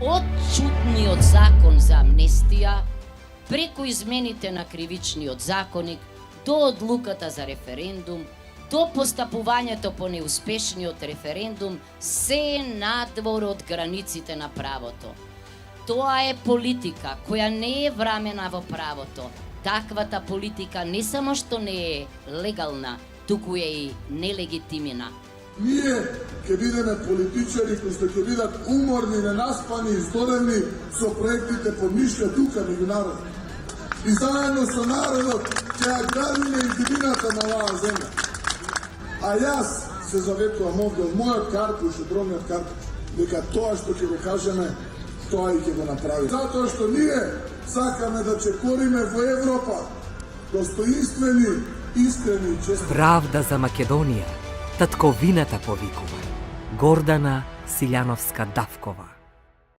Од чудниот закон за амнестија, преку измените на кривичниот законник, до одлуката за референдум, до постапувањето по неуспешниот референдум, се е надвор од границите на правото. Тоа е политика која не е врамена во правото. Таквата политика не само што не е легална, туку е и нелегитимна. Ние ќе бидеме политичари кои што ќе бидат уморни, ненаспани, издорени со проектите под мишља тука меѓу народот. И заедно со народот ќе ја градиме иднината на оваа земја. А јас се заветувам овде од мојот карпуш, од огромниот карпуш, дека тоа што ќе го кажеме, тоа и ќе го направи. Затоа што ние сакаме да чекориме во Европа, достоинствени, искрени и честни. Правда за Македонија, татковината повикува. Гордана Силјановска-Давкова.